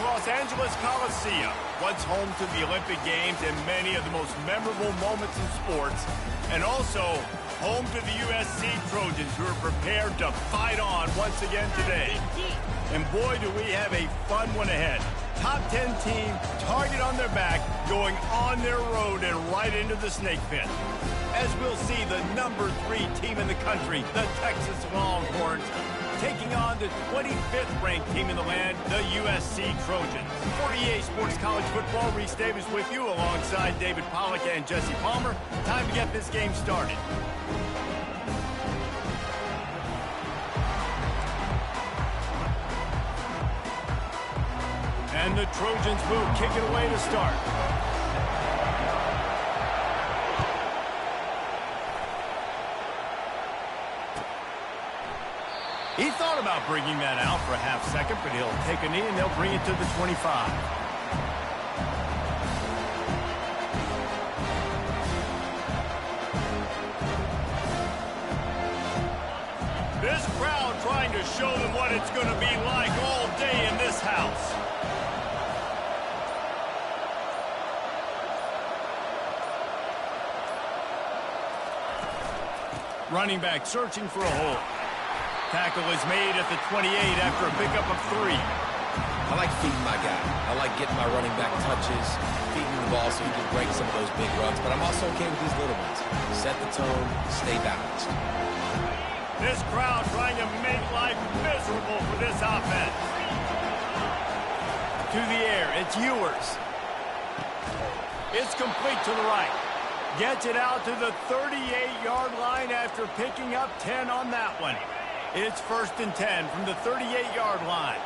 Los Angeles Coliseum, once home to the Olympic Games and many of the most memorable moments in sports, and also home to the USC Trojans, who are prepared to fight on once again today. And boy, do we have a fun one ahead. Top 10 team, target on their back, going on their road and right into the snake pit. As we'll see, the number 3 team in the country, the Texas Longhorns, taking on the 25th ranked team in the land, the USC Trojans. 48 Sports College Football, Reese Davis with you alongside David Pollack and Jesse Palmer. Time to get this game started. And the Trojans move, kick it away to start. He thought about bringing that out for a half second, but he'll take a knee and they'll bring it to the 25. This crowd trying to show them what it's going to be like all day in this house. Running back searching for a hole. Tackle is made at the 28 after a pickup of 3. I like feeding my guy. I like getting my running back touches, feeding the ball so he can break some of those big runs, but I'm also okay with these little ones. Set the tone, stay balanced. This crowd trying to make life miserable for this offense. To the air, it's Ewers. It's complete to the right. Gets it out to the 38-yard line after picking up 10 on that one. It's 1st and 10 from the 38-yard line.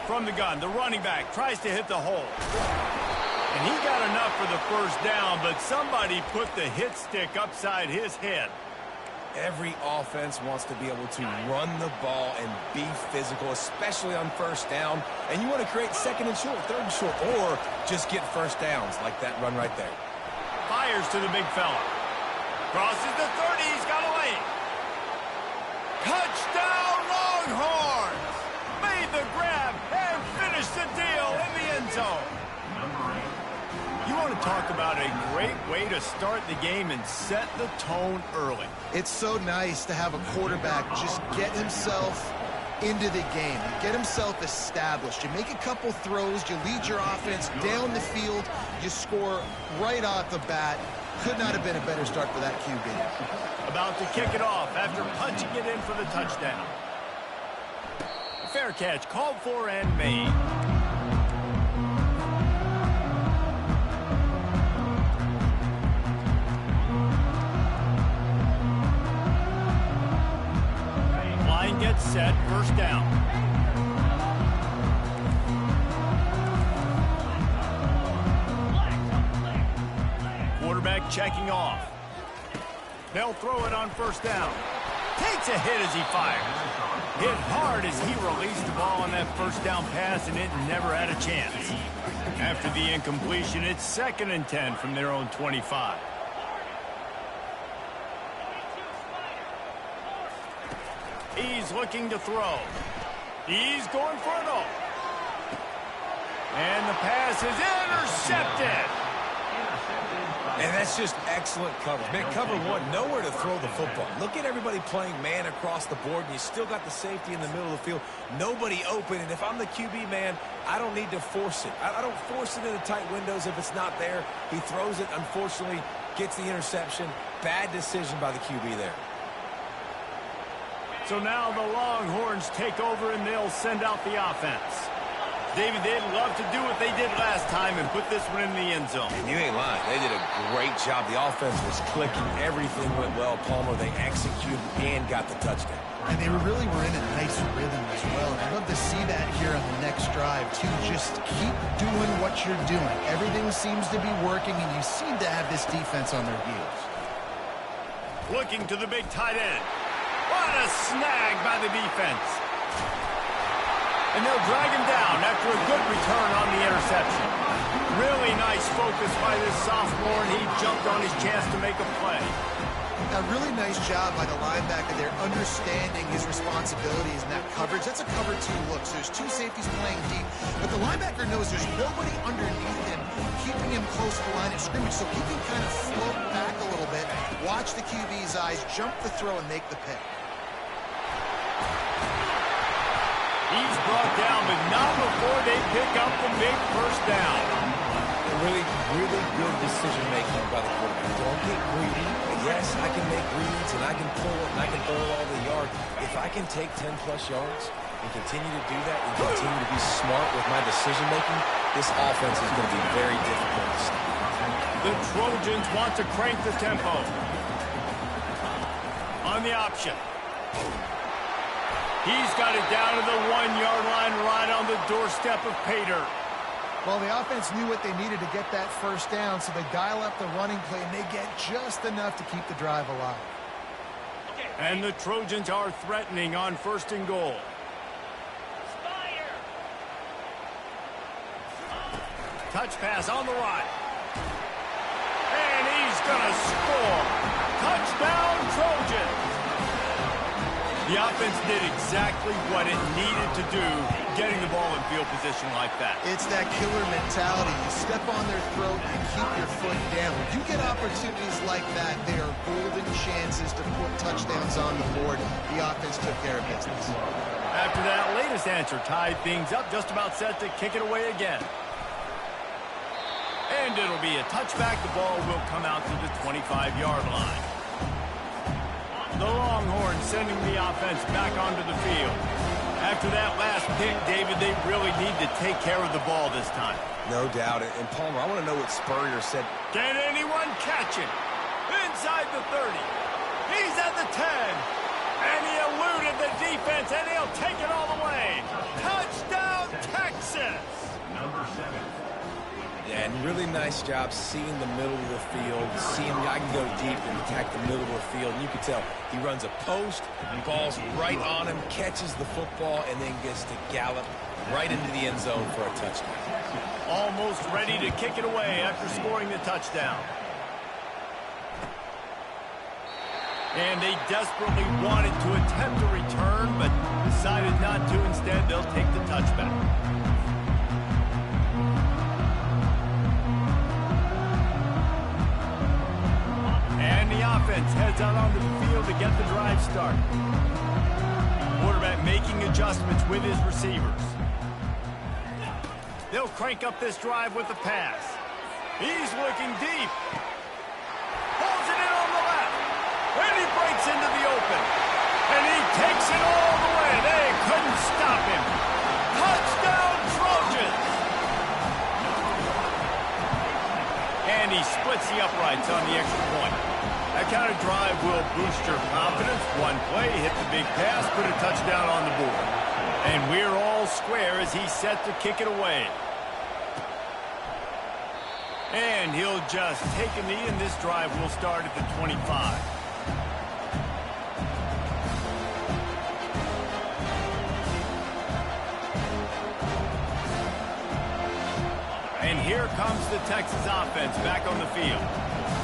From the gun, the running back tries to hit the hole. And he got enough for the first down, but somebody put the hit stick upside his head. Every offense wants to be able to run the ball and be physical, especially on first down. And you want to create 2nd and short, 3rd and short, or just get first downs like that run right there. Fires to the big fella. Crosses the 30. He's got a lane. Touchdown, Longhorns! Made the grab and finished the deal in the end zone. You want to talk about a great way to start the game and set the tone early. It's so nice to have a quarterback just get himself into the game, get himself established. You make a couple throws, you lead your offense down the field, you score right off the bat. Could not have been a better start for that QB. About to kick it off after punching it in for the touchdown. Fair catch called for and made. Line gets set, 1st down. Quarterback checking off. They'll throw it on 1st down. Takes a hit as he fires. Hit hard as he released the ball on that 1st down pass, and it never had a chance. After the incompletion, it's 2nd and 10 from their own 25. He's looking to throw. He's going for it all. And the pass is intercepted. And that's just excellent coverage. Man, cover one, nowhere to throw the football. Look at everybody playing man across the board, and you still got the safety in the middle of the field. Nobody open, and if I'm the QB, man, I don't need to force it. I don't force it into tight windows if it's not there. He throws it, unfortunately, gets the interception. Bad decision by the QB there. So now the Longhorns take over, and they'll send out the offense. David, they'd love to do what they did last time and put this one in the end zone. And you ain't lying. They did a great job. The offense was clicking. Everything went well. Palmer, they executed and got the touchdown. And they really were in a nice rhythm as well. And I'd love to see that here on the next drive, too. Just keep doing what you're doing. Everything seems to be working, and you seem to have this defense on their heels. Looking to the big tight end. What a snag by the defense. And they'll drag him down after a good return on the interception. Really nice focus by this sophomore, and he jumped on his chance to make a play. A really nice job by the linebacker there, understanding his responsibilities in that coverage. That's a cover 2 look, so there's 2 safeties playing deep. But the linebacker knows there's nobody underneath him, keeping him close to the line of scrimmage, so he can kind of float back a little bit, watch the QB's eyes, jump the throw, and make the pick. He's brought down, but not before they pick up the big first down. Really, really good decision-making by the quarterback. Don't get greedy. Yes, I can make reads, and I can pull it, and I can throw it all the yard. If I can take 10-plus yards and continue to do that and continue to be smart with my decision-making, this offense is going to be very difficult to stop. The Trojans want to crank the tempo. On the option. He's got it down to the 1-yard line, right on the doorstep of Pater. Well, the offense knew what they needed to get that first down, so they dial up the running play, and they get just enough to keep the drive alive. And the Trojans are threatening on 1st and goal. Touch pass on the right. And he's going to score. Touchdown, Trojans. The offense did exactly what it needed to do, getting the ball in field position like that. It's that killer mentality. You step on their throat and keep your foot down. When you get opportunities like that, they are golden chances to put touchdowns on the board. The offense took care of business. After that latest answer tied things up, just about set to kick it away again. And it'll be a touchback. The ball will come out to the 25-yard line. The Longhorns sending the offense back onto the field. After that last pick, David, they really need to take care of the ball this time. No doubt. And Palmer, I want to know what Spurrier said. Can anyone catch him? Inside the 30. He's at the 10. And he eluded the defense, and he'll take it all the way. Touchdown, Texas! Number 7. Yeah, and really nice job seeing the middle of the field, seeing I can go deep and attack the middle of the field. And you can tell he runs a post, falls right on him, catches the football, and then gets to gallop right into the end zone for a touchdown. Almost ready to kick it away after scoring the touchdown. And they desperately wanted to attempt a return, but decided not to. Instead, they'll take the touchback. And the offense heads out onto the field to get the drive started. Quarterback making adjustments with his receivers. They'll crank up this drive with the pass. He's looking deep. Pulls it in on the left. And he breaks into the open. And he takes it all the way. They couldn't stop him. Touchdown, Trojans! And he splits the uprights on the extra point. That kind of drive will boost your confidence. One play, hit the big pass, put a touchdown on the board. And we're all square as he's set to kick it away. And he'll just take a knee, and this drive will start at the 25. And here comes the Texas offense back on the field.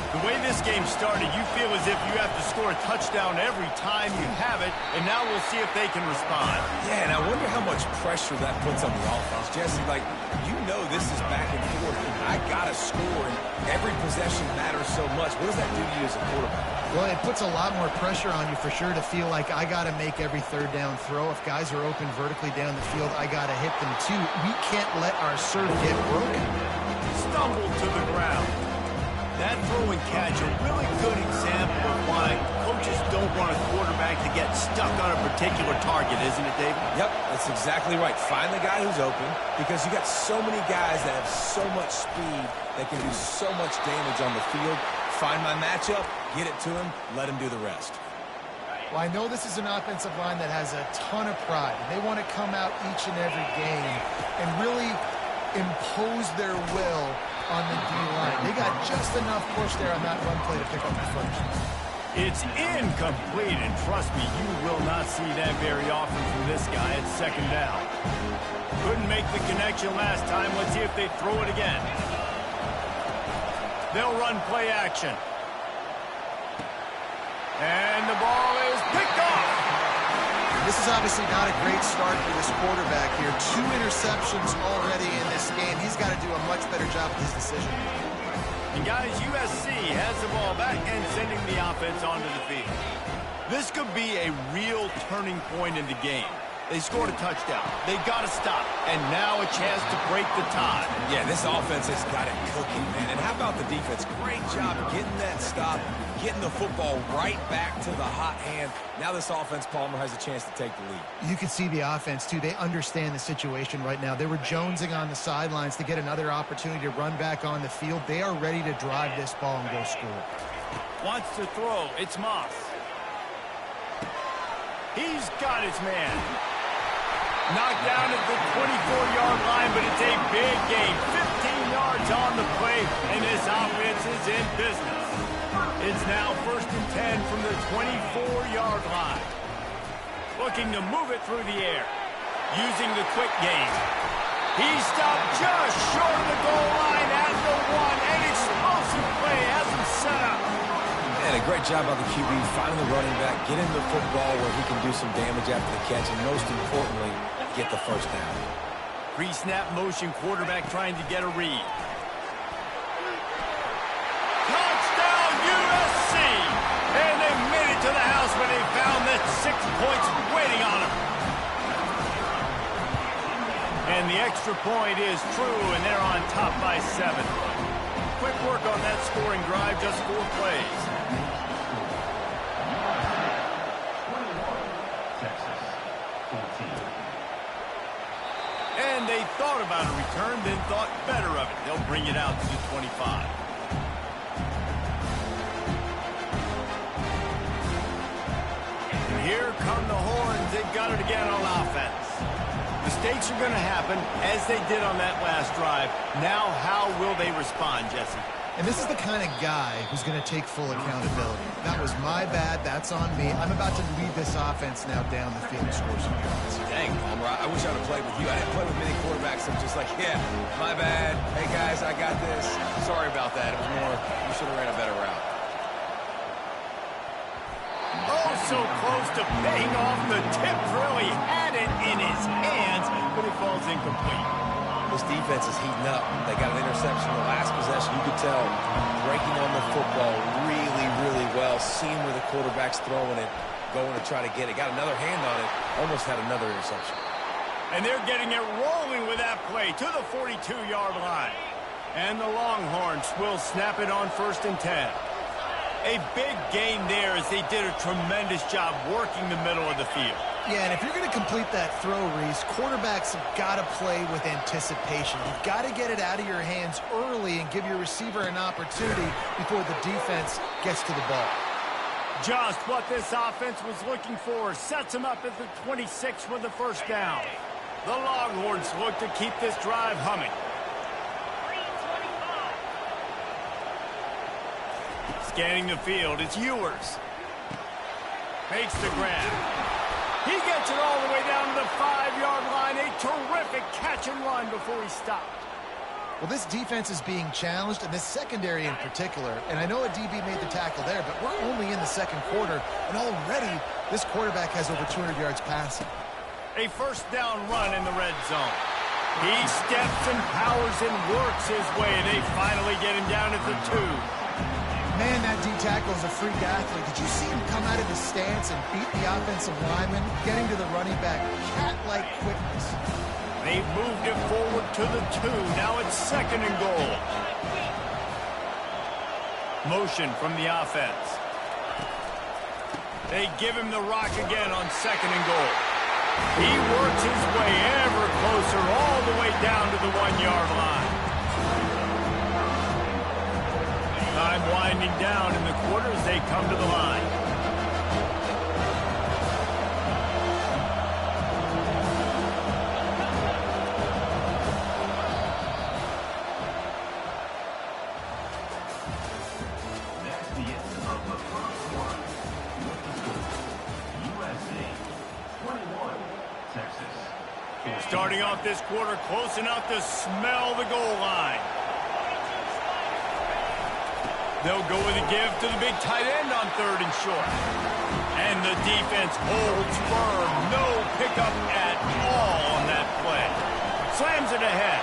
The way this game started, you feel as if you have to score a touchdown every time you have it, and now we'll see if they can respond. Yeah, and I wonder how much pressure that puts on the offense. Jesse, like, you know this is back and forth. I got to score, and every possession matters so much. What does that do to you as a quarterback? Well, it puts a lot more pressure on you for sure to feel like I got to make every third down throw. If guys are open vertically down the field, I got to hit them too. We can't let our serve get broken. Stumbled to the ground. That throw and catch, a really good example of why coaches don't want a quarterback to get stuck on a particular target, isn't it, David? Yep, that's exactly right. Find the guy who's open, because you got so many guys that have so much speed that can do so much damage on the field. Find my matchup, get it to him, let him do the rest. Well, I know this is an offensive line that has a ton of pride. They want to come out each and every game and really impose their will on the D-line. They got just enough push there on that run play to pick up the first. It's incomplete, and trust me, you will not see that very often from this guy at second down. Couldn't make the connection last time. Let's see if they throw it again. They'll run play action. And the ball is picked off. This is obviously not a great start for this quarterback here. 2 interceptions already in this game. He's got to do a much better job with his decision. And guys, USC has the ball back and sending the offense onto the field. This could be a real turning point in the game. They scored a touchdown. They got to stop. And now a chance to break the tie. Yeah, this offense has got it cooking, man. And how about the defense? Great job getting that stop, getting the football right back to the hot hand. Now this offense, Palmer, has a chance to take the lead. You can see the offense, too. They understand the situation right now. They were jonesing on the sidelines to get another opportunity to run back on the field. They are ready to drive this ball and go score. Wants to throw. It's Moss. He's got his man. Knocked down at the 24-yard line, but it's a big gain. 15 yards on the play, and this offense is in business. It's now 1st and 10 from the 24-yard line. Looking to move it through the air. Using the quick game. He stopped just short of the goal line at the 1. An explosive play has him set up. And a great job by the QB finding the running back, getting the football where he can do some damage after the catch, and most importantly, get the first down. Pre-snap motion quarterback trying to get a read. Touchdown USC! And they made it to the house when they found that 6 points waiting on them. And the extra point is true, and they're on top by 7. Quick work on that scoring drive, just 4 plays. And they thought about a return, then thought better of it. They'll bring it out to the 25. And here come the horns. They've got it again on offense. Mistakes are going to happen, as they did on that last drive. Now, how will they respond, Jesse? And this is the kind of guy who's going to take full accountability. That was my bad. That's on me. I'm about to lead this offense now down the field and score some points. Dang, Palmer, I wish I would have played with you. I didn't play with many quarterbacks. I'm just like, yeah, my bad. Hey, guys, I got this. Sorry about that. It was more, you should have ran a better route. Oh, so close to paying off. The tip really had it in his hands, but it falls incomplete. This defense is heating up. They got an interception in the last possession. You could tell breaking on the football really, really well. Seeing where the quarterback's throwing it, going to try to get it. Got another hand on it. Almost had another interception. And they're getting it rolling with that play to the 42-yard line. And the Longhorns will snap it on 1st and 10. A big gain there as they did a tremendous job working the middle of the field. Yeah, and if you're going to complete that throw, Reese, quarterbacks have got to play with anticipation. You've got to get it out of your hands early and give your receiver an opportunity before the defense gets to the ball. Just what this offense was looking for. Sets him up at the 26 for the first down. The Longhorns look to keep this drive humming. Scanning the field, it's Ewers. Makes the grab. He gets it all the way down to the 5-yard line. A terrific catch and run before he stopped. Well, this defense is being challenged, and this secondary in particular. And I know a DB made the tackle there, but we're only in the 2nd quarter, and already this quarterback has over 200 yards passing. A first down run in the red zone. He steps and powers and works his way, and they finally get him down at the 2. Man, that D-tackle is a freak athlete. Did you see him come out of his stance and beat the offensive lineman, getting to the running back? Cat-like quickness. They've moved it forward to the 2. Now it's 2nd and goal. Motion from the offense. They give him the rock again on 2nd and goal. He works his way ever closer all the way down to the 1-yard line. Time winding down in the quarter as they come to the line. Starting off this quarter close enough to smell the goal line. They'll go with a give to the big tight end on 3rd and short. And the defense holds firm. No pickup at all on that play. Slams it ahead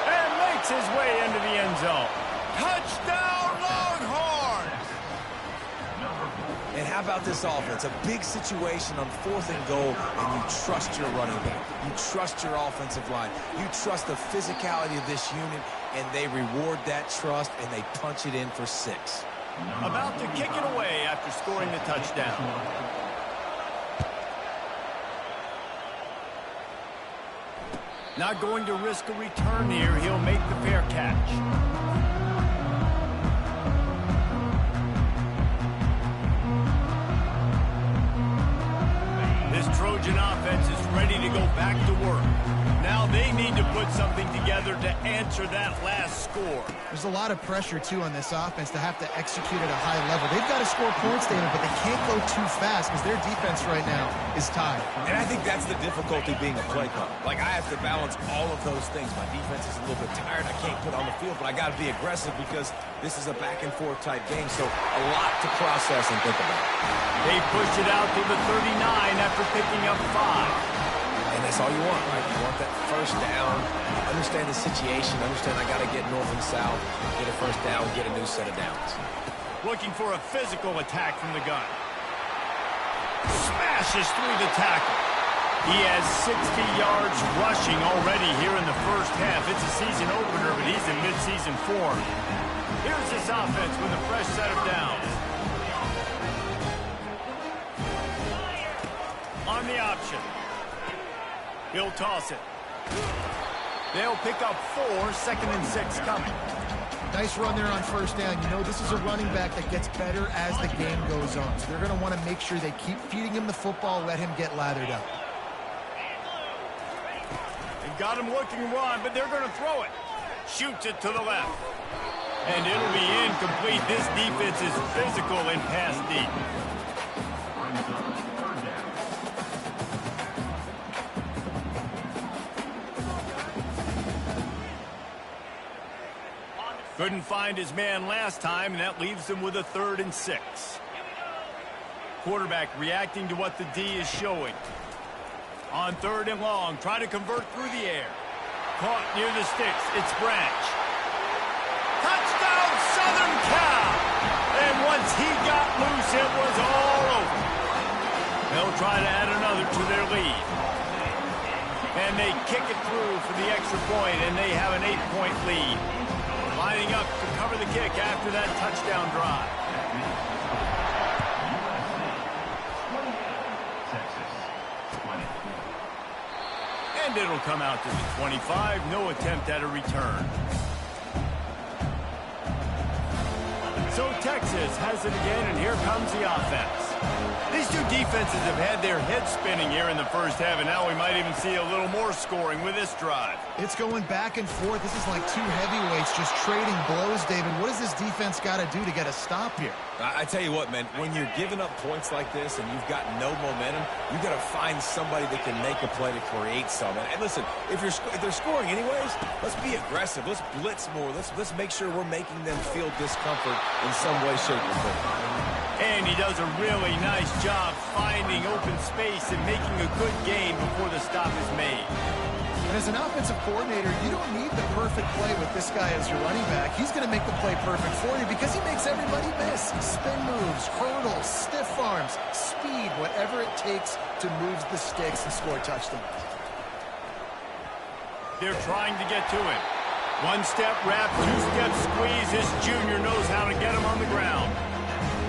and makes his way into the end zone. Touchdown, Longhorns! And how about this offense? A big situation on 4th and goal, and you trust your running back. You trust your offensive line. You trust the physicality of this unit, and they reward that trust, and they punch it in for 6. About to kick it away after scoring the touchdown. Not going to risk a return here. He'll make the fair catch. This Trojan offense is ready to go back to work. Now they need to put something together to answer that last score. There's a lot of pressure, too, on this offense to have to execute at a high level. They've got to score points, David, but they can't go too fast because their defense right now is tied. And I think that's the difficulty being a play caller. Like, I have to balance all of those things. My defense is a little bit tired. I can't put on the field, but I got to be aggressive because this is a back-and-forth type game, so a lot to process and think about. They push it out to the 39 after picking up 5. And that's all you want, right? You want that first down. Understand the situation. Understand I got to get north and south, get a first down, get a new set of downs. Looking for a physical attack from the gun. Smashes through the tackle. He has 60 yards rushing already here in the first half. It's a season opener, but he's in midseason form. Here's this offense with a fresh set of downs. On the option. He'll toss it. They'll pick up 4, 2nd and 6 coming. Nice run there on first down. You know, this is a running back that gets better as the game goes on. So they're going to want to make sure they keep feeding him the football, let him get lathered up. They got him looking run, but they're going to throw it. Shoots it to the left. And it'll be incomplete. This defense is physical in pass deep. Couldn't find his man last time, and that leaves him with a 3rd and 6. Quarterback reacting to what the D is showing. On 3rd and long, try to convert through the air. Caught near the sticks. It's Branch. Touchdown, Southern Cal! And once he got loose, it was all over. They'll try to add another to their lead. And they kick it through for the extra point, and they have an 8-point lead. Lining up to cover the kick after that touchdown drive. And it'll come out to the 25. No attempt at a return. So Texas has it again, and here comes the offense. These two defenses have had their heads spinning here in the first half, and now we might even see a little more scoring with this drive. It's going back and forth. This is like two heavyweights just trading blows, David. What does this defense got to do to get a stop here? I tell you what, man, when you're giving up points like this and you've got no momentum, you've got to find somebody that can make a play to create something. And listen, if they're scoring anyways, let's be aggressive. Let's blitz more. Let's make sure we're making them feel discomfort in some way, shape, or form. And he does a really nice job finding open space and making a good game before the stop is made. And as an offensive coordinator, you don't need the perfect play with this guy as your running back. He's going to make the play perfect for you because he makes everybody miss. Spin moves, hurdles, stiff arms, speed, whatever it takes to move the sticks and score touchdowns. They're trying to get to him. One-step wrap, two-step squeeze. This junior knows how to get him on the ground.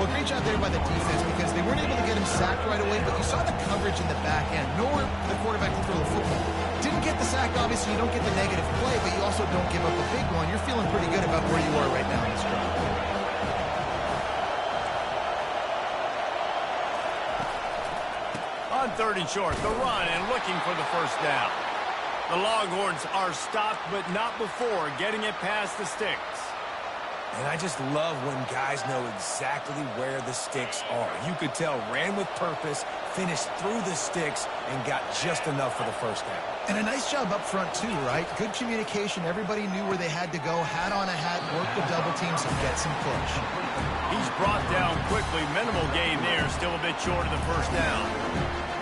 Well, great job there by the defense because they weren't able to get him sacked right away, but you saw the coverage in the back end. Nor the quarterback to throw the football. Didn't get the sack, obviously. You don't get the negative play, but you also don't give up a big one. You're feeling pretty good about where you are right now in this drive. On 3rd and short, the run and looking for the first down. The Longhorns are stopped, but not before getting it past the sticks. And I just love when guys know exactly where the sticks are. You could tell ran with purpose, finished through the sticks, and got just enough for the first down. And a nice job up front, too, right? Good communication. Everybody knew where they had to go. Hat on a hat, work the double teams, and get some push. He's brought down quickly. Minimal gain there. Still a bit short of the first down.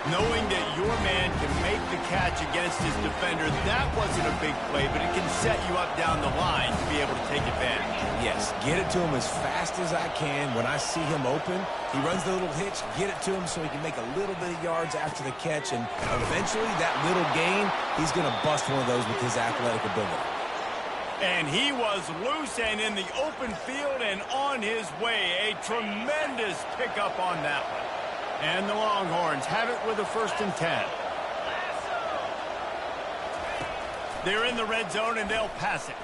Knowing that your man can make the catch against his defender, that wasn't a big play, but it can set you up down the line to be able to take advantage. Yes, get it to him as fast as I can. When I see him open, he runs the little hitch, get it to him so he can make a little bit of yards after the catch, and eventually that little gain, he's going to bust one of those with his athletic ability. And he was loose and in the open field and on his way. A tremendous pickup on that one. And the Longhorns have it with a 1st and 10. They're in the red zone, and they'll pass it.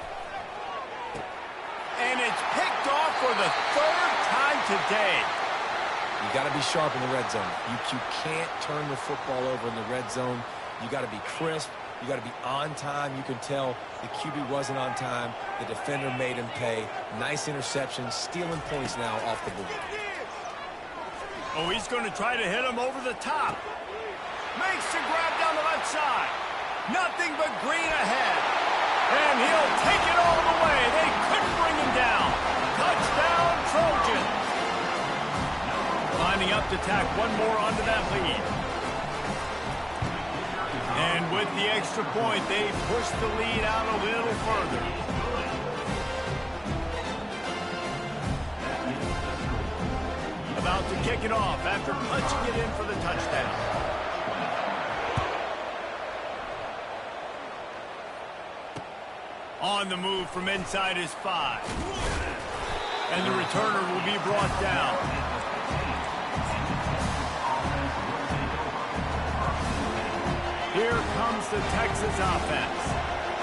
And it's picked off for the 3rd time today. You got to be sharp in the red zone. You can't turn the football over in the red zone. You got to be crisp. You got to be on time. You can tell the QB wasn't on time. The defender made him pay. Nice interception, stealing points now off the board. Oh, he's going to try to hit him over the top. Makes the grab down the left side. Nothing but green ahead. And he'll take it all the way. They couldn't bring him down. Touchdown, Trojans. Lining up to tack one more onto that lead. And with the extra point, they push the lead out a little further. About to kick it off after punching it in for the touchdown. On the move from inside his 5. And the returner will be brought down. Here comes the Texas offense.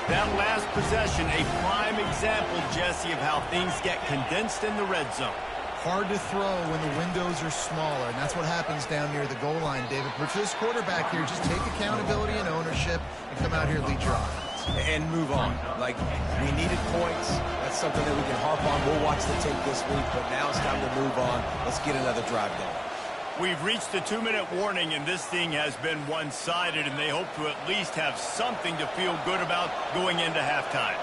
That last possession, a prime example, Jesse, of how things get condensed in the red zone. Hard to throw when the windows are smaller, and that's what happens down near the goal line, David. But for this quarterback here, just take accountability and ownership and come out here and lead your offense. And move on. Like, we needed points. That's something that we can harp on. We'll watch the tape this week, but now it's time to move on. Let's get another drive going. We've reached the 2-minute warning, and this thing has been one-sided, and they hope to at least have something to feel good about going into halftime.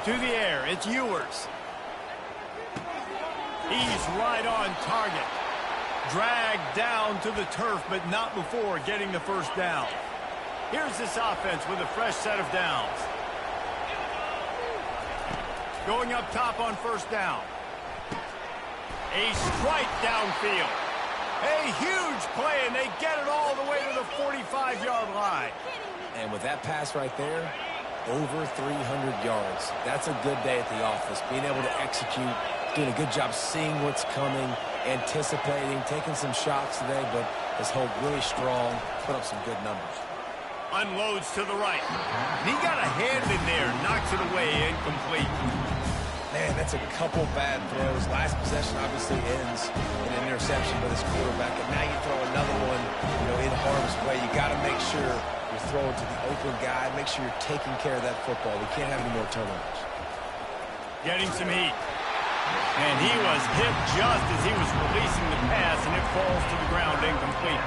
To the air, it's Ewers. He's right on target. Dragged down to the turf, but not before getting the first down. Here's this offense with a fresh set of downs. Going up top on first down. A strike downfield. A huge play, and they get it all the way to the 45-yard line. And with that pass right there, over 300 yards. That's a good day at the office. Being able to execute, doing a good job seeing what's coming, anticipating, taking some shots today, but has held really strong, put up some good numbers. Unloads to the right. He got a hand in there, knocks it away, incomplete. Man, that's a couple bad throws. Last possession obviously ends in an interception by this quarterback, and now you throw another one, in harm's way. You got to make sure you're throwing to the open guy. Make sure you're taking care of that football. We can't have any more turnovers. Getting some heat. And he was hit just as he was releasing the pass, and it falls to the ground incomplete.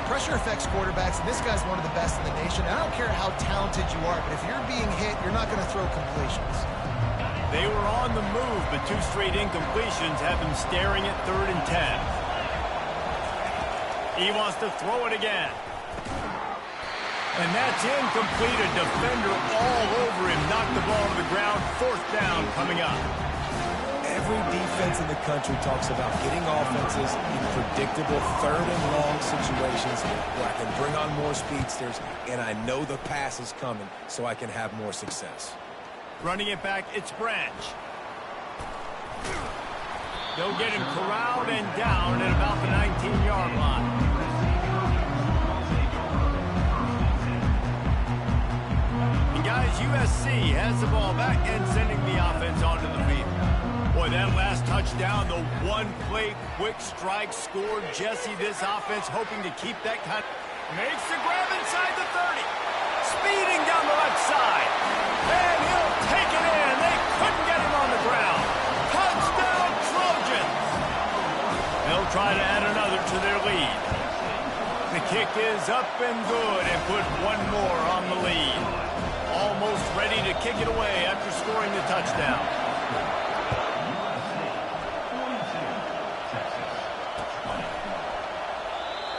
Pressure affects quarterbacks, and this guy's one of the best in the nation. I don't care how talented you are, but if you're being hit, you're not going to throw completions. They were on the move, but 2 straight incompletions have them staring at 3rd and 10. He wants to throw it again. And that's incomplete. A defender all over him. Knocked the ball to the ground. 4th down coming up. Every defense in the country talks about getting offenses in predictable 3rd and long situations where I can bring on more speedsters, and I know the pass is coming, so I can have more success. Running it back, it's Branch. They'll get him corralled and down at about the 19-yard line. And guys, USC has the ball back and sending the offense onto the field. Boy, that last touchdown, the one-play quick strike scored. Jesse, this offense hoping to keep that kind. Makes the grab inside the 30. Speeding down the left side. And he'll take it in. They couldn't get him on the ground. kick is up and good and put one more on the lead. Almost ready to kick it away after scoring the touchdown.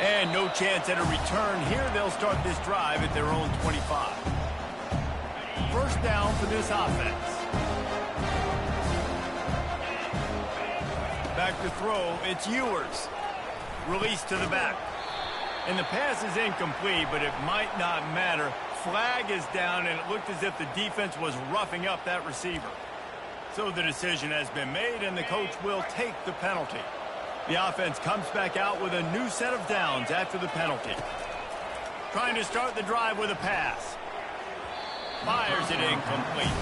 And no chance at a return here. They'll start this drive at their own 25. First down for this offense. Back to throw, it's Ewers. Release to the back. And the pass is incomplete, but it might not matter. Flag is down, and it looked as if the defense was roughing up that receiver. So the decision has been made, and the coach will take the penalty. The offense comes back out with a new set of downs after the penalty. Trying to start the drive with a pass. Fires it incomplete.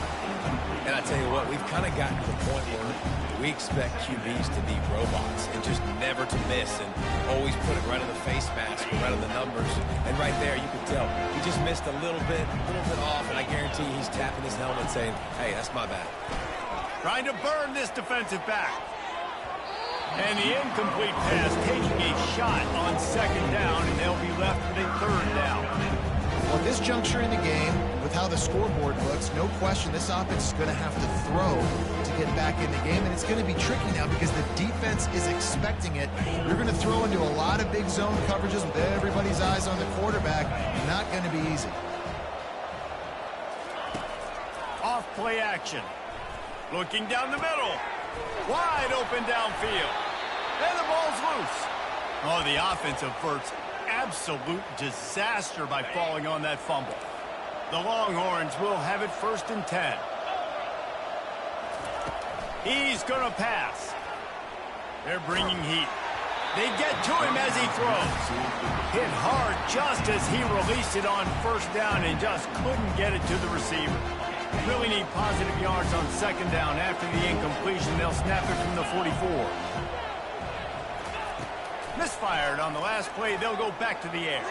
And I tell you what, we've kind of gotten to the point where we expect QBs to be robots and just never to miss and always put it right on the face mask or right on the numbers. And right there, you can tell he just missed a little bit off, and I guarantee he's tapping his helmet saying, hey, that's my bad. Trying to burn this defensive back. And the incomplete pass taking a shot on second down, and they'll be left with a third down. Well, at this juncture in the game, with how the scoreboard looks, no question this offense is going to have to throw to get back in the game, and it's going to be tricky now because the defense is expecting it. You're going to throw into a lot of big zone coverages with everybody's eyes on the quarterback. Not going to be easy. Off play action. Looking down the middle. Wide open downfield. And the ball's loose. Oh, the offense averts absolute disaster by falling on that fumble. The Longhorns will have it 1st and 10. He's going to pass. They're bringing heat. They get to him as he throws. Hit hard just as he released it on first down and just couldn't get it to the receiver. Really need positive yards on second down. After the incompletion, they'll snap it from the 44. Misfired on the last play. They'll go back to the air.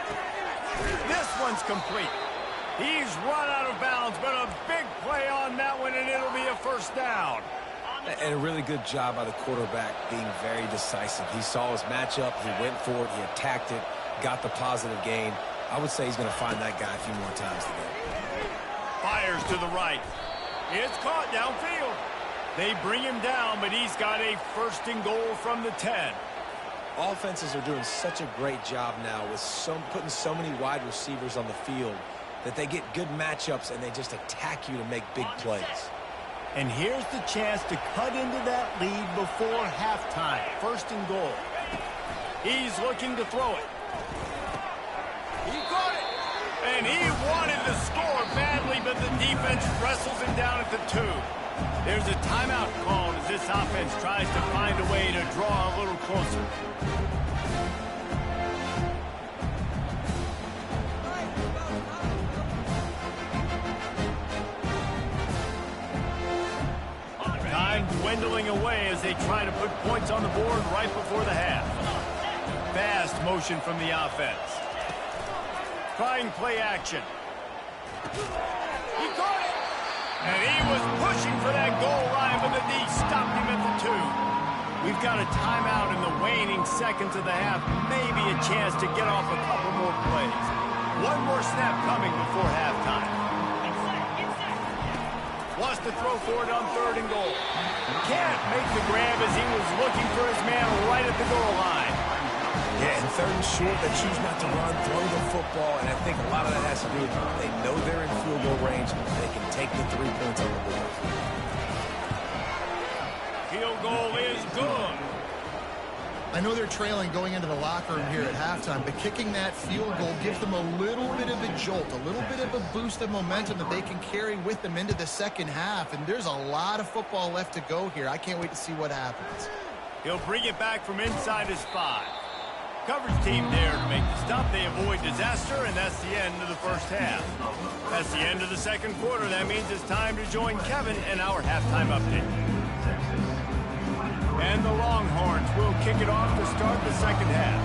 This one's complete. He's run out of bounds, but a big play on that one, and it'll be a first down. And a really good job by the quarterback being very decisive. He saw his matchup. He went for it. He attacked it, got the positive gain. I would say he's going to find that guy a few more times today. Fires to the right. It's caught downfield. They bring him down, but he's got a 1st and goal from the 10. Offenses are doing such a great job now with putting so many wide receivers on the field that they get good matchups and they just attack you to make big plays. And here's the chance to cut into that lead before halftime. 1st and goal. He's looking to throw it. He caught it. And he wanted to score badly, but the defense wrestles him down at the 2. There's a timeout called as this offense tries to find a way to draw a little closer. Time dwindling away as they try to put points on the board right before the half. Fast motion from the offense. Trying play action. He caught it. And he was pushing for that goal line, but the D stopped him at the 2. We've got a timeout in the waning seconds of the half. Maybe a chance to get off a couple more plays. One more snap coming before halftime. Wants to throw for it on 3rd and goal. Can't make the grab as he was looking for his man right at the goal line. Yeah, and 3rd and short, they choose not to run, throw the football, and I think a lot of that has to do with they know they're in field goal range. They can take the 3 points on the board. Field goal is good. I know they're trailing going into the locker room here at halftime, but kicking that field goal gives them a little bit of a jolt, a little bit of a boost of momentum that they can carry with them into the second half, and there's a lot of football left to go here. I can't wait to see what happens. He'll bring it back from inside his 5. Coverage team there to make the stop. They avoid disaster, and that's the end of the first half. That's the end of the second quarter. That means it's time to join Kevin in our halftime update. And the Longhorns will kick it off to start the second half.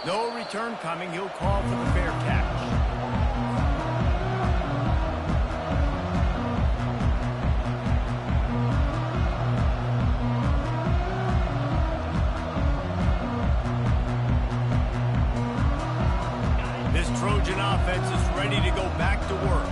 No return coming. He'll call for the fair catch. offense is ready to go back to work.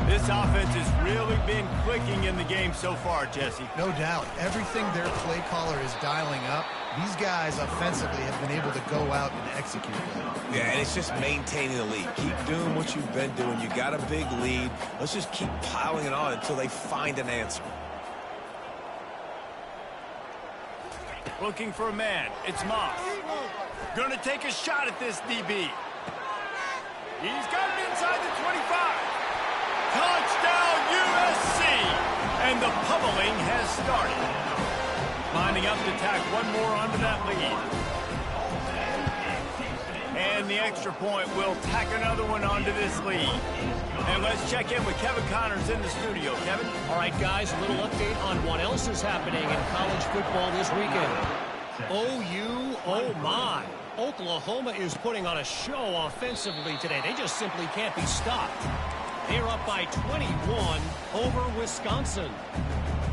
This offense has really been clicking in the game so far, Jesse. No doubt. Everything their play caller is dialing up, these guys offensively have been able to go out and execute that. Yeah, and it's just maintaining the lead. Keep doing what you've been doing. You got a big lead. Let's just keep piling it on until they find an answer. Looking for a man. It's Moss. Gonna take a shot at this DB. He's got it inside the 25. Touchdown USC! And the pummeling has started. Lining up to tack one more onto that lead. And the extra point will tack another one onto this lead. And let's check in with Kevin Connors in the studio. Kevin? All right, guys, a little update on what else is happening in college football this weekend. OU, oh my. Oklahoma is putting on a show offensively today. They just simply can't be stopped. They're up by 21 over Wisconsin.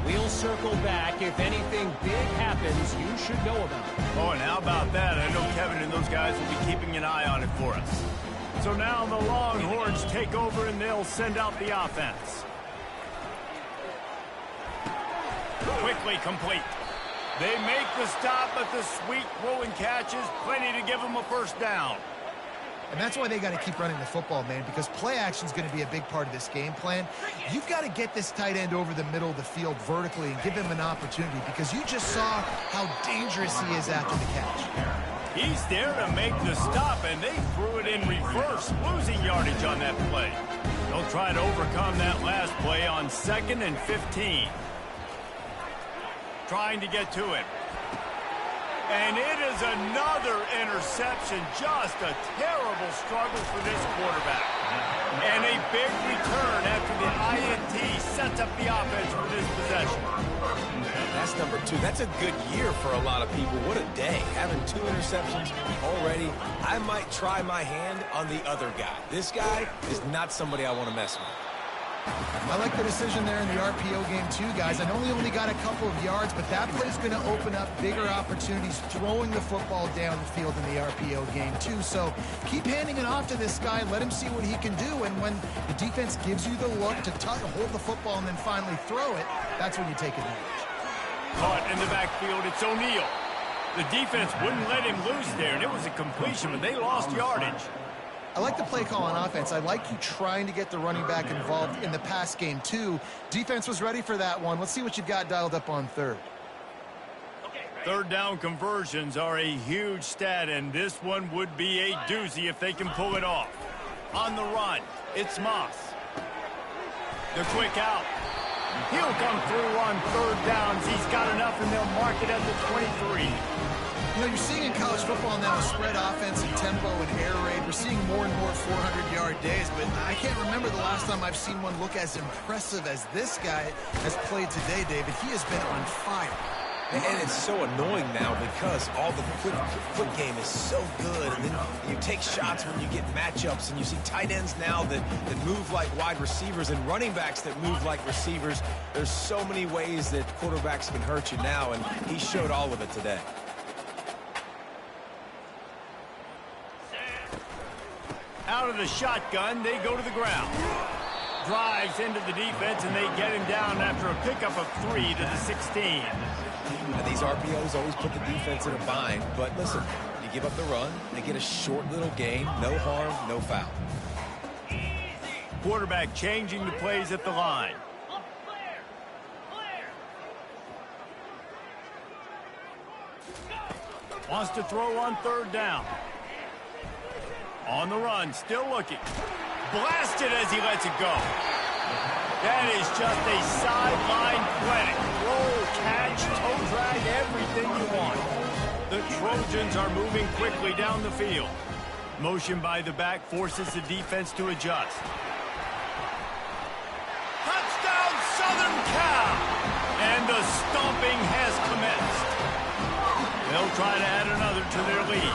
We'll circle back. If anything big happens, you should know about it. Oh, and how about that? I know Kevin and those guys will be keeping an eye on it for us. So now the Longhorns take over and they'll send out the offense. Quickly complete. They make the stop, but the sweet throwing catch is plenty to give them a first down. And that's why they got to keep running the football, man, because play action is going to be a big part of this game plan. You've got to get this tight end over the middle of the field vertically and give him an opportunity, because you just saw how dangerous he is after the catch. He's there to make the stop, and they threw it in reverse, losing yardage on that play. They'll try to overcome that last play on 2nd and 15. Trying to get to it. And it is another interception. Just a terrible struggle for this quarterback. And a big return after the INT sets up the offense for this possession. That's number 2. That's a good year for a lot of people. What a day. Having 2 interceptions already. I might try my hand on the other guy. This guy is not somebody I want to mess with. I like the decision there in the RPO game too, guys. I know he only got a couple of yards, but that play's going to open up bigger opportunities throwing the football down the field in the RPO game too. So keep handing it off to this guy. Let him see what he can do. And when the defense gives you the look to hold the football and then finally throw it, that's when you take advantage. Caught in the backfield, it's O'Neal. The defense wouldn't let him loose there, and it was a completion, but they lost yardage. I like the play call on offense. I like you trying to get the running back involved in the pass game, too. Defense was ready for that one. Let's see what you've got dialed up on 3rd. Third down conversions are a huge stat, and this one would be a doozy if they can pull it off. On the run, it's Moss. The quick out. He'll come through on 3rd downs. He's got enough, and they'll mark it at the 23. You know, you're seeing in college football now a spread offense and tempo and air raid. We're seeing more and more 400-yard days, but I can't remember the last time I've seen one look as impressive as this guy has played today, David. He has been on fire. And it's so annoying now because all the foot game is so good, and then you take shots when you get matchups, and you see tight ends now that move like wide receivers and running backs that move like receivers. There's so many ways that quarterbacks can hurt you now, and he showed all of it today. Out of the shotgun, they go to the ground. Drives into the defense, and they get him down after a pickup of 3 to the 16. And these RPOs always put the defense in a bind. But listen, you give up the run, they get a short little gain, no harm, no foul. Quarterback changing the plays at the line. Wants to throw on 3rd down. On the run, still looking. Blasted as he lets it go. That is just a sideline clinic. Roll, catch, toe drag, everything you want. The Trojans are moving quickly down the field. Motion by the back forces the defense to adjust. Touchdown, Southern Cal! And the stomping has commenced. They'll try to add another to their lead.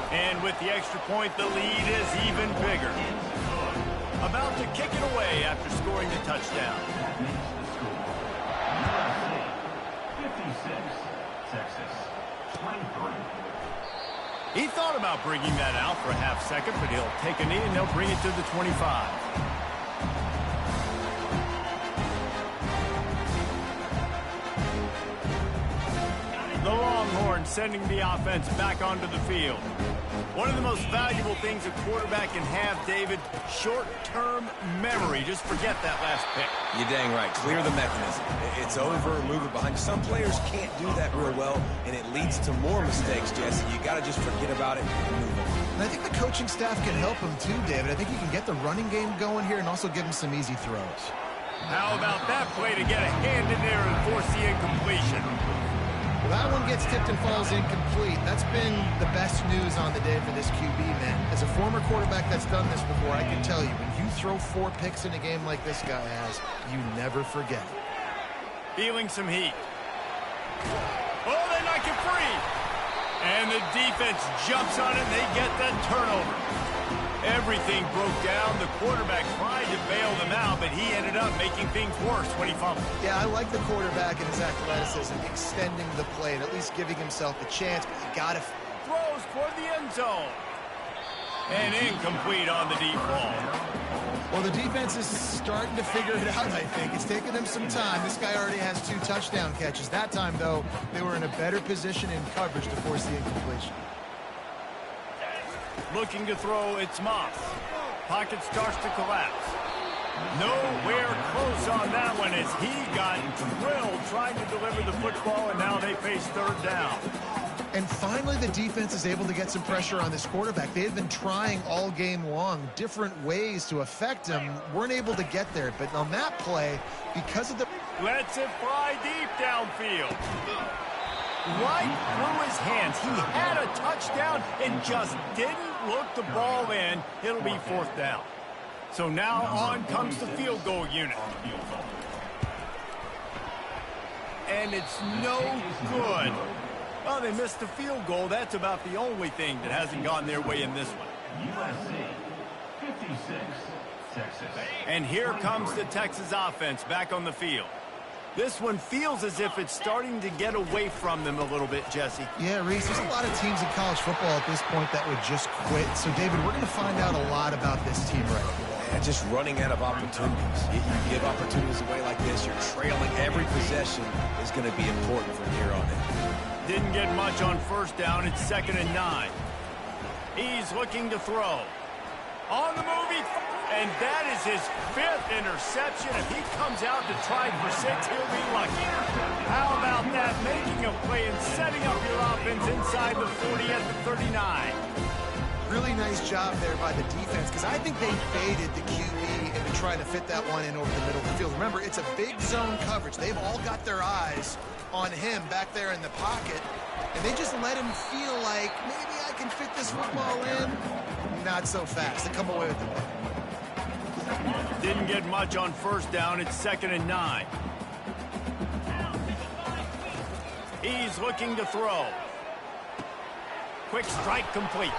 And with the extra point, the lead is even bigger. About to kick it away after scoring the touchdown. 56, Texas, 23. He thought about bringing that out for a half second, but he'll take a knee and they'll bring it to the 25. The Longhorns sending the offense back onto the field. One of the most valuable things a quarterback can have, David, short-term memory. Just forget that last pick. You're dang right. Clear the mechanism. It's over, move it behind. Some players can't do that real well, and it leads to more mistakes, Jesse. You got to just forget about it and move on. And I think the coaching staff can help him too, David. I think you can get the running game going here and also give him some easy throws. How about that play to get a hand in there and force the incompletion? Well, that one gets tipped and falls incomplete. That's been the best news on the day for this QB, man. As a former quarterback that's done this before, I can tell you, when you throw 4 picks in a game like this guy has, you never forget. Feeling some heat. Oh, they knock it free. And the defense jumps on it, and they get that turnover. Everything broke down. The quarterback tried to bail them out, but he ended up making things worse when he fumbled. Yeah, I like the quarterback and his athleticism, extending the play and at least giving himself a chance, but you got to... Throws toward the end zone. And incomplete on the deep ball. Well, the defense is starting to figure it out, I think. It's taken them some time. This guy already has 2 touchdown catches. That time, though, they were in a better position in coverage to force the incompletion. Looking to throw, it's Moss. Pocket starts to collapse. Nowhere close on that one as he got drilled trying to deliver the football, and now they face 3rd down. And finally, the defense is able to get some pressure on this quarterback. They had been trying all game long different ways to affect him. Weren't able to get there, but on that play, because of the... Lets it fly deep downfield. Right through his hands. He had a touchdown and just didn't look the ball in. It'll be 4th down. So now on comes the field goal unit. And it's no good. Well, they missed the field goal. That's about the only thing that hasn't gone their way in this one. USC 56, Texas. And here comes the Texas offense back on the field. This one feels as if it's starting to get away from them a little bit, Jesse. Yeah, Reese, there's a lot of teams in college football at this point that would just quit. So, David, we're going to find out a lot about this team right now. And just running out of opportunities. You give opportunities away like this, you're trailing. Every possession is going to be important from here on in. Didn't get much on 1st down. It's 2nd and 9. He's looking to throw. On the move, and that is his 5th interception. If he comes out to try for 6, he'll be lucky. How about that? Making a play and setting up your offense inside the 40 at the 39. Really nice job there by the defense, because I think they faded the QB into trying to fit that one in over the middle of the field. Remember, it's a big zone coverage. They've all got their eyes on him back there in the pocket, and they just let him feel like, maybe I can fit this football in. Not so fast. They come away with the ball. Didn't get much on 1st down. It's 2nd and 9. He's looking to throw. Quick strike complete.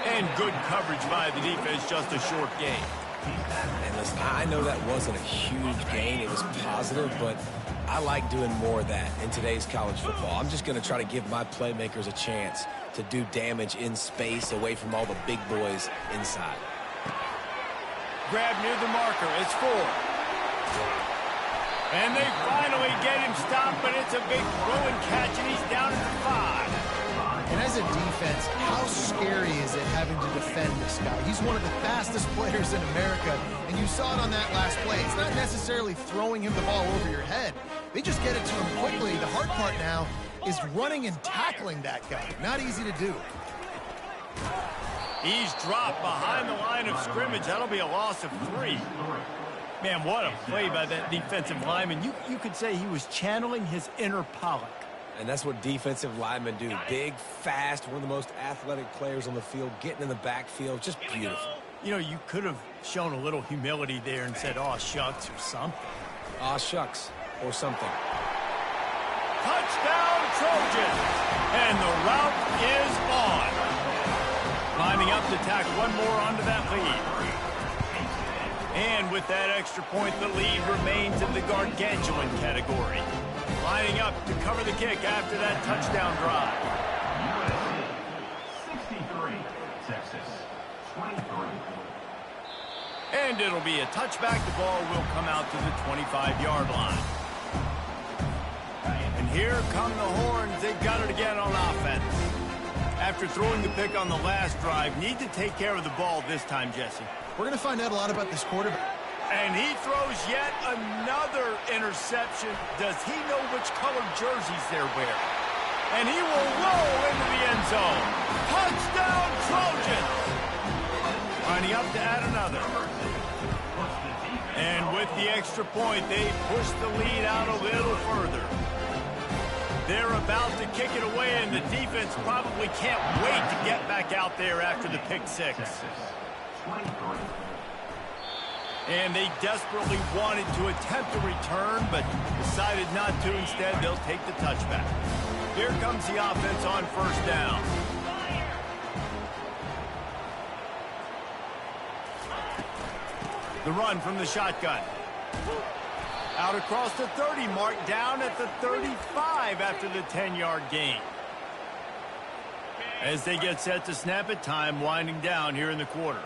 And good coverage by the defense, just a short gain. And listen, I know that wasn't a huge gain. It was positive, but I like doing more of that in today's college football. I'm just going to try to give my playmakers a chance to do damage in space away from all the big boys inside. Grab near the marker. It's 4. And they finally get him stopped, but it's a big throw and catch, and he's down at the 5. And as a defense, how scary is it having to defend this guy? He's one of the fastest players in America, and you saw it on that last play. It's not necessarily throwing him the ball over your head. They just get it to him quickly. The hard part now is running and tackling that guy. Not easy to do. He's dropped behind the line of scrimmage. That'll be a loss of 3. Man, what a play by that defensive lineman. You could say he was channeling his inner Pollock. And that's what defensive linemen do. Big, fast, one of the most athletic players on the field, getting in the backfield, just beautiful. You know, you could have shown a little humility there and said, "Aw, shucks," or something. Aw, shucks, or something. Touchdown, Trojans! And the route is on. Lining up to tack one more onto that lead. And with that extra point, the lead remains in the gargantuan category. Lining up to cover the kick after that touchdown drive. And it'll be a touchback. The ball will come out to the 25-yard line. And here come the Horns. They've got it again on offense. After throwing the pick on the last drive, need to take care of the ball this time, Jesse. We're going to find out a lot about this quarterback. And he throws yet another interception. Does he know which colored jerseys they're wearing? And he will roll into the end zone. Touchdown, Trojans! Lining up to add another. And with the extra point, they push the lead out a little further. They're about to kick it away, and the defense probably can't wait to get back out there after the pick six. And they desperately wanted to attempt a return, but decided not to. Instead, they'll take the touchback. Here comes the offense on first down. The run from the shotgun. Out across the 30 mark, down at the 35 after the 10-yard gain. As they get set to snap it, time winding down here in the quarter.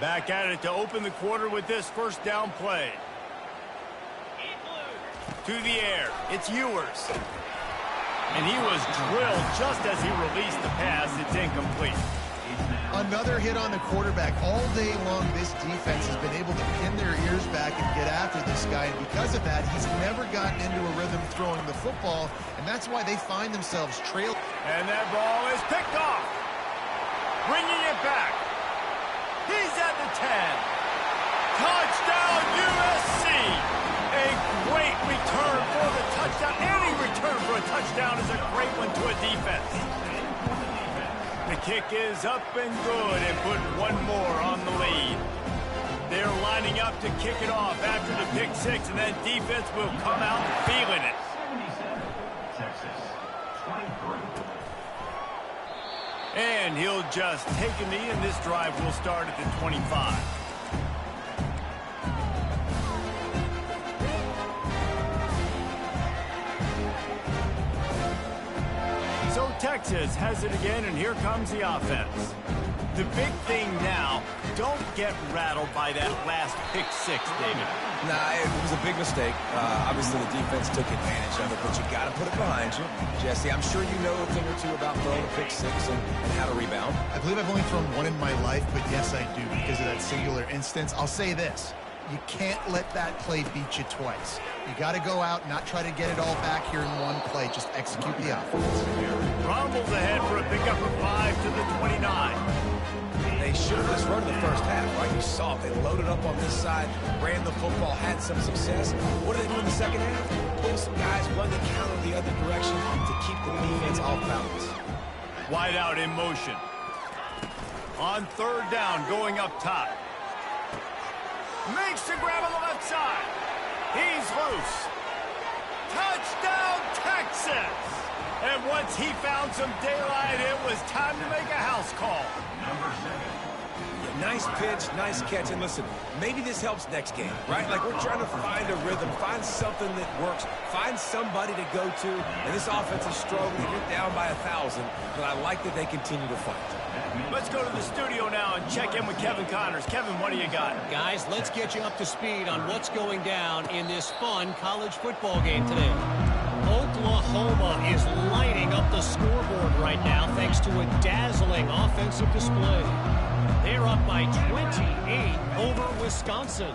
Back at it to open the quarter with this first down play. To the air, it's Ewers. And he was drilled just as he released the pass. It's incomplete. Another hit on the quarterback. All day long, this defense has been able to pin their ears back and get after this guy. And because of that, he's never gotten into a rhythm throwing the football. And that's why they find themselves trailing. And that ball is picked off. Bringing it back. He's at the 10. Touchdown, USC. A great return for the touchdown. Any return for a touchdown is a great one to a defense. The kick is up and good and put one more on the lead. They're lining up to kick it off after the pick six, and that defense will come out feeling it. 77, Texas, 23. And he'll just take a knee, and this drive will start at the 25. So Texas has it again, and here comes the offense. The big thing now, don't get rattled by that last pick six, David. Nah, it was a big mistake. Obviously, the defense took advantage of it, but you got to put it behind you. Jesse, I'm sure you know a thing or two about throwing a pick six and how to rebound. I believe I've only thrown one in my life, but yes, I do because of that singular instance. I'll say this. You can't let that play beat you twice. You got to go out, not try to get it all back here in one play. Just execute the offense. Rumbles ahead for a pickup of 5 to the 29. They should have just run in the first half, right? You saw it. They loaded up on this side, ran the football, had some success. What do they do in the second half? Pull some guys, run the counter the other direction to keep the defense off balance. Wide out in motion. On third down, going up top. Makes the grab on the left side. He's loose. Touchdown, Texas! And once he found some daylight, it was time to make a house call. Number 7. Yeah, nice pitch, nice catch. And listen, maybe this helps next game, right? Like we're trying to find a rhythm, find something that works, find somebody to go to. And this offense is struggling. You're down by 1,000, but I like that they continue to fight. Let's go to the studio now and check in with Kevin Connors. Kevin, what do you got? Guys, let's get you up to speed on what's going down in this fun college football game today. Oklahoma is lighting up the scoreboard right now thanks to a dazzling offensive display. They're up by 28 over Wisconsin.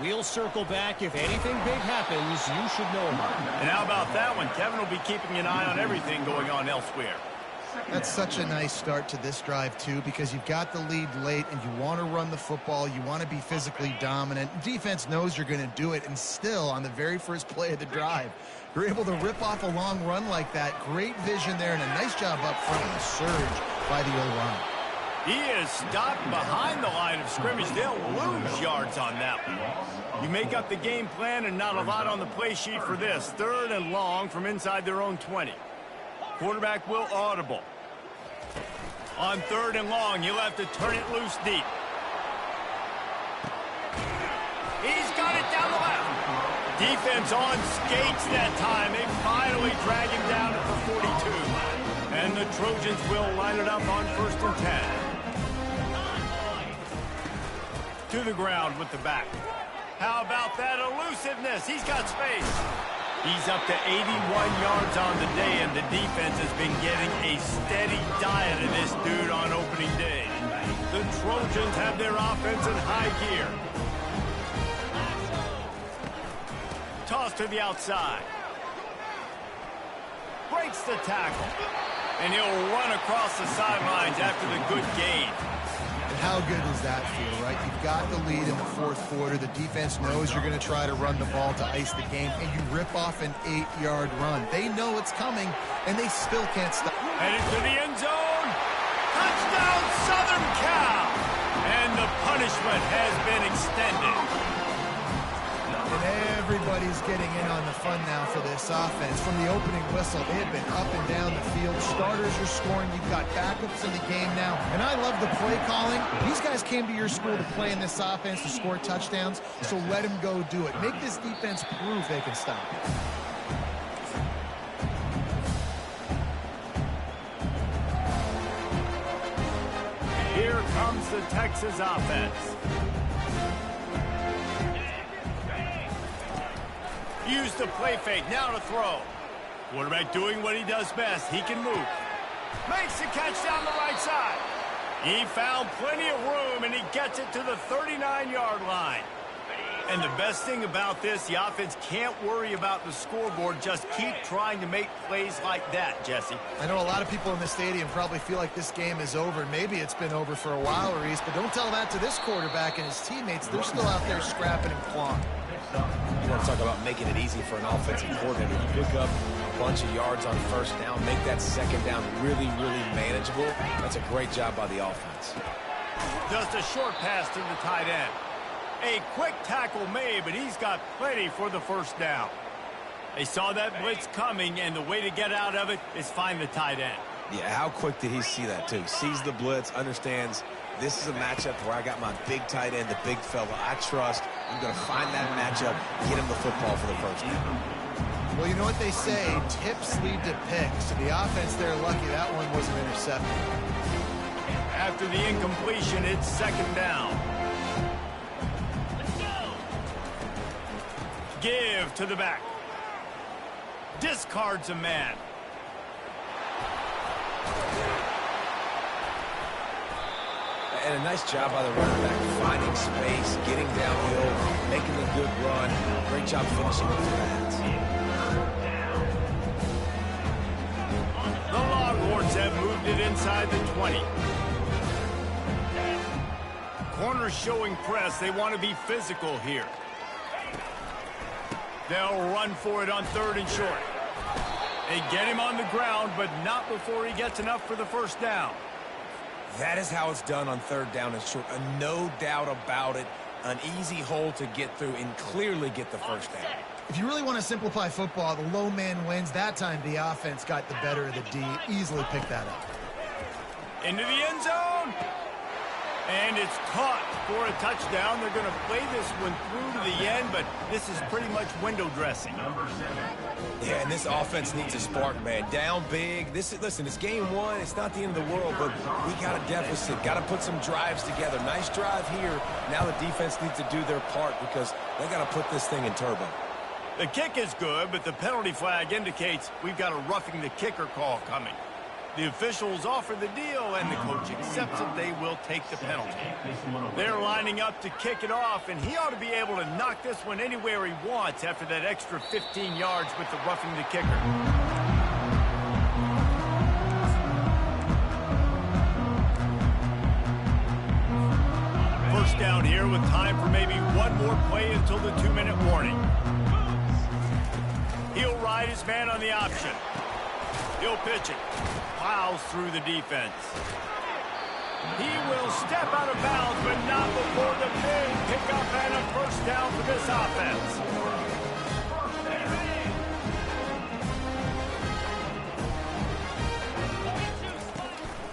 We'll circle back. If anything big happens, you should know about it. And how about that one? Kevin will be keeping an eye on everything going on elsewhere. That's such a nice start to this drive, too, because you've got the lead late and you want to run the football. You want to be physically dominant. Defense knows you're going to do it, and still, on the very first play of the drive, you're able to rip off a long run like that. Great vision there and a nice job up front with a surge by the O-line. He is stopped behind the line of scrimmage. They'll lose yards on that one. You make up the game plan and not a lot on the play sheet for this. 3rd and long from inside their own 20. Quarterback will audible. On 3rd and long, you'll have to turn it loose deep. He's got it down the left. Defense on skates that time. They finally drag him down at the 42. And the Trojans will line it up on 1st and 10. To the ground with the back. How about that elusiveness? He's got space. He's up to 81 yards on the day, and the defense has been getting a steady diet of this dude on opening day. The Trojans have their offense in high gear. Toss to the outside. Breaks the tackle. And he'll run across the sidelines after the good gain. And how good does that feel, right? You've got the lead in the 4th quarter. The defense knows you're going to try to run the ball to ice the game, and you rip off an 8-yard run. They know it's coming, and they still can't stop. Headed to the end zone. Touchdown, Southern Cal. And the punishment has been extended. And everybody's getting in on the fun now for this offense. From the opening whistle, they have been up and down the field. Starters are scoring. You've got backups in the game now. And I love the play calling. These guys came to your school to play in this offense to score touchdowns, so let them go do it. Make this defense prove they can stop it. Here comes the Texas offense. Use the play fake, now to throw. Quarterback doing what he does best. He can move. Makes the catch down the right side. He found plenty of room, and he gets it to the 39-yard line. And the best thing about this, the offense can't worry about the scoreboard. Just keep trying to make plays like that, Jesse. I know a lot of people in the stadium probably feel like this game is over. Maybe it's been over for a while, Reese, but don't tell that to this quarterback and his teammates. They're still out there scrapping and clawing. You want to talk about making it easy for an offensive coordinator. You pick up a bunch of yards on 1st down, make that 2nd down really, really manageable. That's a great job by the offense. Just a short pass to the tight end. A quick tackle made, but he's got plenty for the 1st down. They saw that blitz coming, and the way to get out of it is find the tight end. Yeah, how quick did he see that, too? Sees the blitz, understands this is a matchup where I got my big tight end, the big fella I trust. I'm going to find that matchup, get him the football for the 1st down. Well, you know what they say, tips lead to picks. So the offense, they're lucky that one wasn't intercepted. After the incompletion, it's 2nd down. Give to the back. Discards a man. And a nice job by the running back, finding space, getting downhill, making a good run. Great job finishing with that. The Longhorns have moved it inside the 20. Corners showing press. They want to be physical here. They'll run for it on 3rd and short. They get him on the ground, but not before he gets enough for the 1st down. That is how it's done on 3rd down and short. No doubt about it. An easy hole to get through and clearly get the 1st down. If you really want to simplify football, the low man wins. That time the offense got the better of the D. Easily picked that up. Into the end zone. And it's caught for a touchdown. They're going to play this one through to the end, but this is pretty much window dressing. Yeah, and this offense needs a spark, man. Down big. Listen, it's game 1. It's not the end of the world, but we got a deficit. Got to put some drives together. Nice drive here. Now the defense needs to do their part because they got to put this thing in turbo. The kick is good, but the penalty flag indicates we've got a roughing the kicker call coming. The officials offer the deal, and the coach accepts it. They will take the penalty. They're lining up to kick it off, and he ought to be able to knock this one anywhere he wants after that extra 15 yards with the roughing the kicker. First down here with time for maybe one more play until the 2-minute warning. He'll ride his man on the option. He'll pitch it. Plows through the defense. He will step out of bounds, but not before the big pickup and a first down for this offense.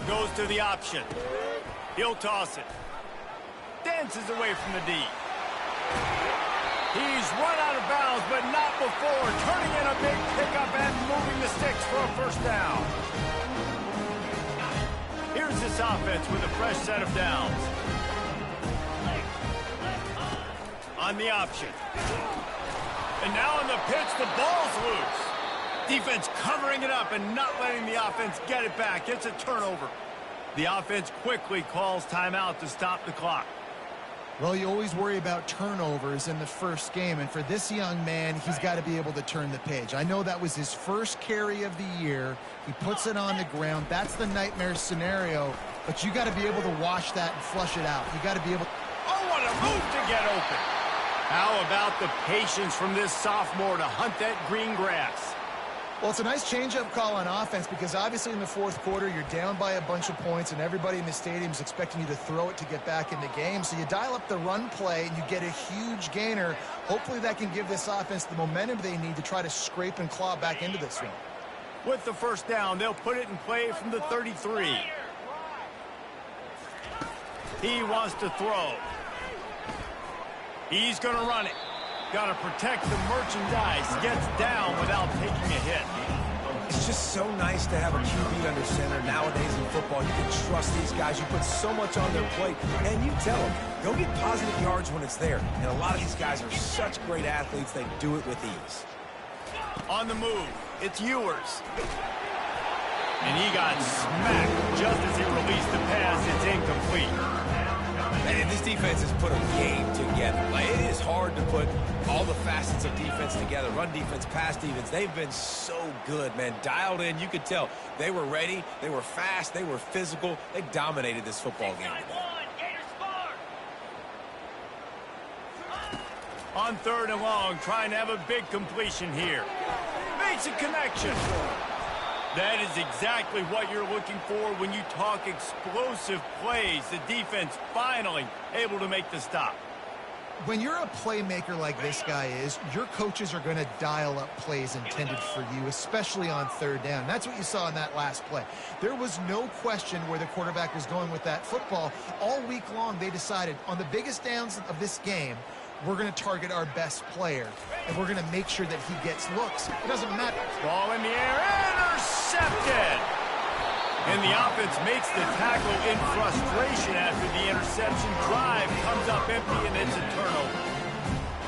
Goes to the option. He'll toss it. Dances away from the D. He's run out of bounds, but not before turning in a big pickup and moving the sticks for a first down. Here's this offense with a fresh set of downs. On the option. And now on the pitch, the ball's loose. Defense covering it up and not letting the offense get it back. It's a turnover. The offense quickly calls timeout to stop the clock. Well, you always worry about turnovers in the first game, and for this young man, he's got to be able to turn the page. I know that was his first carry of the year. He puts it on the ground. That's the nightmare scenario, but you got to be able to wash that and flush it out. You got to be able to... Oh, what a move to get open. How about the patience from this sophomore to hunt that green grass? Well, it's a nice change-up call on offense because obviously in the fourth quarter, you're down by a bunch of points and everybody in the stadium is expecting you to throw it to get back in the game. So you dial up the run play and you get a huge gainer. Hopefully that can give this offense the momentum they need to try to scrape and claw back into this one. With the first down, they'll put it in play from the 33. He wants to throw. He's going to run it. Got to protect the merchandise. Gets down without taking a hit. It's just so nice to have a QB under center nowadays in football. You can trust these guys. You put so much on their plate, and you tell them, go get positive yards when it's there. And a lot of these guys are such great athletes, they do it with ease. On the move, it's Ewers. And he got smacked just as he released the pass. It's incomplete. And this defense has put a game together. Like, it is hard to put all the facets of defense together. Run defense, pass defense. They've been so good, man. Dialed in. You could tell they were ready. They were fast. They were physical. They dominated this football game today. On third and long, trying to have a big completion here. Makes a connection. That is exactly what you're looking for when you talk explosive plays. The defense finally able to make the stop. When you're a playmaker like this guy is, your coaches are going to dial up plays intended for you, especially on third down. That's what you saw in that last play. There was no question where the quarterback was going with that football. All week long, they decided on the biggest downs of this game, we're going to target our best player, and we're going to make sure that he gets looks. It doesn't matter. Ball in the air, intercepted! And the offense makes the tackle in frustration after the interception. Drive comes up empty, and it's a turnover.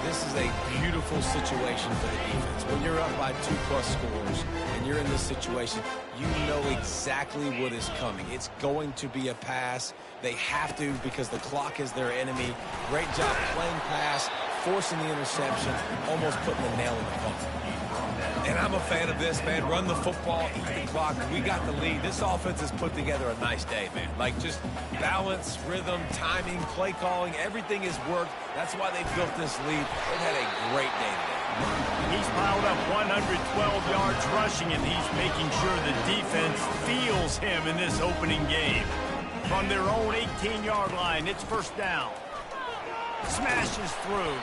This is a beautiful situation for the defense. When you're up by 2+ scores and you're in this situation, you know exactly what is coming. It's going to be a pass. They have to because the clock is their enemy. Great job playing pass, forcing the interception, almost putting the nail in the coffin. And I'm a fan of this, man. Run the football, eat the clock. We got the lead. This offense has put together a nice day, man. Like, just balance, rhythm, timing, play calling, everything has worked. That's why they built this lead. They've had a great day today. He's piled up 112 yards rushing, and he's making sure the defense feels him in this opening game. From their own 18-yard line, it's first down. Smashes through.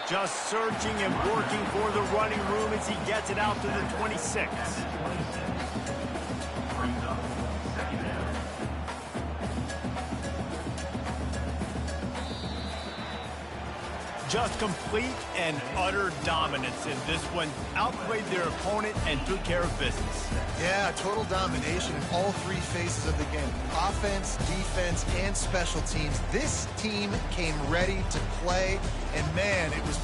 Just searching and working for the running room as he gets it out to the 26. Just complete and utter dominance in this one. Outplayed their opponent and took care of business. Yeah, total domination in all three phases of the game. Offense, defense, and special teams. This team came ready to play, and man, it was...